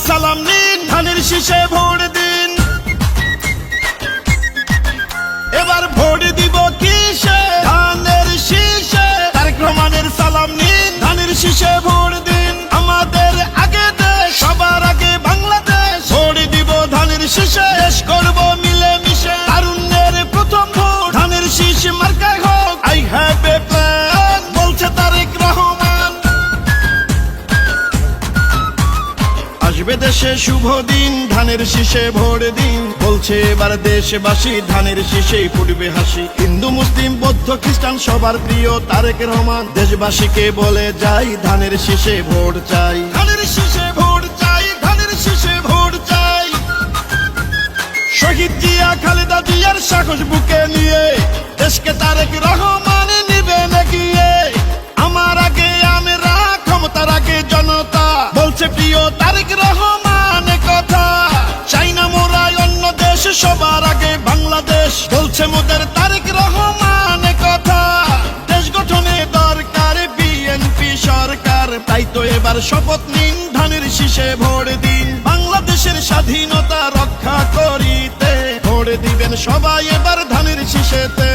সালাম নিন, ধানের শীষে ভোট দিন। এবার ভোট দিব কিসে? ধানের শীষে। তারেক রহমানের সালাম নিন, ধানের শীষে ভোট দিন। আমাদের আগে দেশ, সবার আগে বাংলাদেশ। ভোট দিব ধানের শীষে, দেশ করব মিলে মিশে। তারুণ্যের প্রথম ভোট ধানের শীষ মার্কায় হোক। আই হ্যাভ এ প্ল্যান, বলছে তারেক রহমান। আসবে দেশে শুভ দিন, ধানের শীষে ভোট দিন। বলছে এবার দেশবাসী, ধানের শীষেই ফুটবে হাসি। হিন্দু মুসলিম বৌদ্ধ খ্রিস্টান সবার প্রিয় তারেক রহমান। দেশবাসীকে বলে যাই, ধানের শীষে ভোট চাই। ধানের শীষে ভোট চাই, ধানের শীষে ভোট চাই। শহীদ জিয়া খালেদা জিয়ার সাহস বুকে নিয়ে দেশকে তারেক রহমান নিবেন এগিয়ে। আমার আগে আমরা, ক্ষমতার আগে জনতা, বলছে প্রিয় তারেক রহমান কথা। চাই না মোরা অন্য দেশ, সবার আগে বাংলাদেশ, বলছে মোদের তারেক রহমান কথা। দেশ গঠনে দরকার বিএনপি সরকার, তাই তো এবার শপথ নিন, ধানের শীষে ভোট দিন। বাংলাদেশের স্বাধীনতা রক্ষা করিতে ভোট দিবেন সবাই এবার ধানের শীষেতে।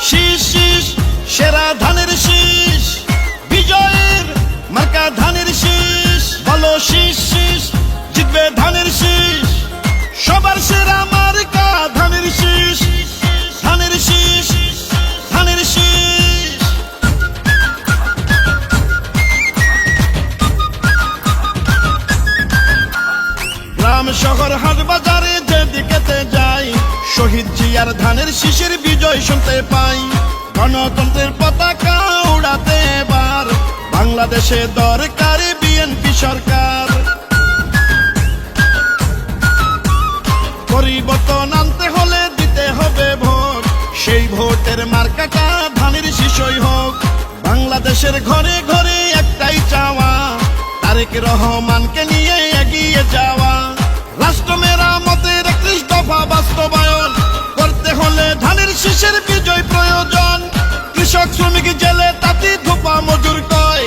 শীষ শীষ সেরা ধানের শীষ, বিজয়ের মার্কা ধানের শীষ। বলো শীষ শীষ, জিতবে ধানের শীষ। সবার সেরা মার্কা ধানের শীষ, ধানের শীষ, ধানের শীষ। গ্রাম শহর হাট বাজারে যেদিকেতে যাই, শহীদ জিয়ার ধানের শীষের বিজয় শুনতে পাই। গণতন্ত্রের পতাকা উড়াতে এবার বাংলাদেশে দরকার বিএনপি সরকার। পরিবর্তন আনতে হলে দিতে হবে ভোট, সেই ভোটের মার্কাটা ধানের শীষই হোক। বাংলাদেশের ঘরে ঘরে একটাই চাওয়া, তারেক রহমানকে নিয়ে এগিয়ে যাওয়া। রাষ্ট্র মেরামতের 31 দফা বাস্তবায়ন করতে হলে ধানের শীষের বিজয় প্রয়োজন। কৃষক শ্রমিক জেলে তাঁতি ধোপা মজুর কয়,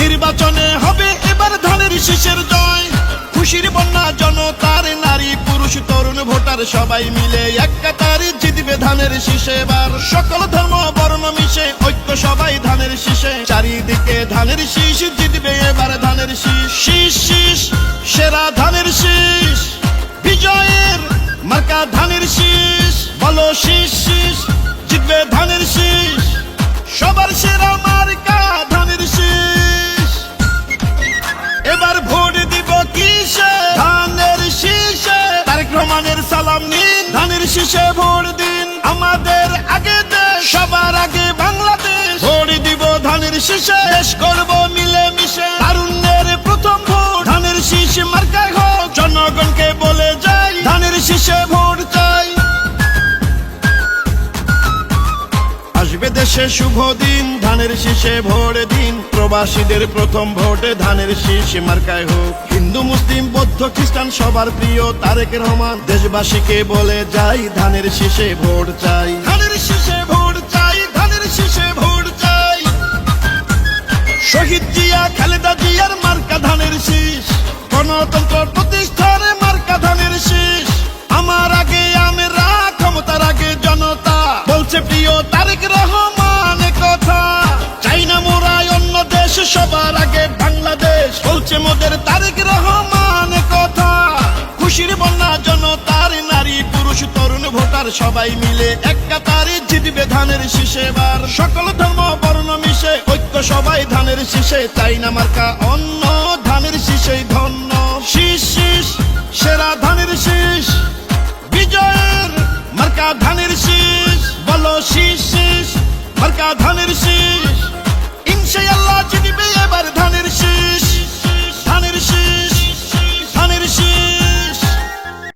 নির্বাচনে হবে এবার ধানের শীষের জয়। খুশির বন্যা জনতার, নারী পুরুষ তরুণ ভোটার সবাই মিলে এক কাতারে জিতবে ধানের শীষে এবার। সকল ধর্ম বর্ণ মিশে ঐক্য সবাই ধানের শীষে। চারিদিকে ধানের শীষ, জিতবে এবার ধানের শীষ। শীষ শীষ সেরা ধানের শীষ, বিজয়ের মার্কা ধানের শীষ। বলো শীষ শীষ, জিতবে ধানের শীষ। সবার সেরা মার্কা ধানের শীষ। এবার ভোট দিব কিসে? ধানের শীষে। তারেক রহমানের সালাম নিন, ধানের শীষে ভোট দিন। আমাদের আগে দেশ, সবার আগে বাংলাদেশ। ভোট দিব ধানের শীষে, দেশ করব মিলে মিশে। তারুণ্যের প্রথম ভোট ধানের শীষ মার্কায় হোক। জনগণকে বলে যাই, ধানের শীষে ভোট চাই। আসবে দেশে শুভ দিন, ধানের শীষে ভোট দিন। প্রবাসীদের প্রথম ভোটে ধানের শীষ মার্কায় হোক। হিন্দু মুসলিম বৌদ্ধ খ্রিস্টান সবার প্রিয় তারেক রহমান। দেশবাসীকে বলে যাই, ধানের শীষে ভোট চাই। ধানের শীষে ভোট চাই, ধানের শীষে ভোট চাই। শহীদ জিয়া খালেদা জিয়ার মার্কা ধানের শীষ। গণতন্ত্র প্রতিষ্ঠার মার্কা ধানের শীষ। আমার আগে আমরা, ক্ষমতার আগে জনতা, বলছে প্রিয় তারেক রহমান কথা। চাই না মোরা অন্য দেশ, সবার আগে বাংলাদেশ, বলছে মোদের তারেক রহমান কথা। খুশির বন্যা জনতার, নারী পুরুষ তরুণ ভোটার সবাই মিলে এক কাতারে জিতবে ধানের শীষে এবার। সকল ধর্ম বর্ণ মিশে ঐক্য সবাই ধানের শীষে। চাই না মার্কা অন্য, ধানের শীষেই ধন্য। শীষ শীষ সেরা ধানের শীষ, বিজয়ের মার্কা ধানের শীষ। বলো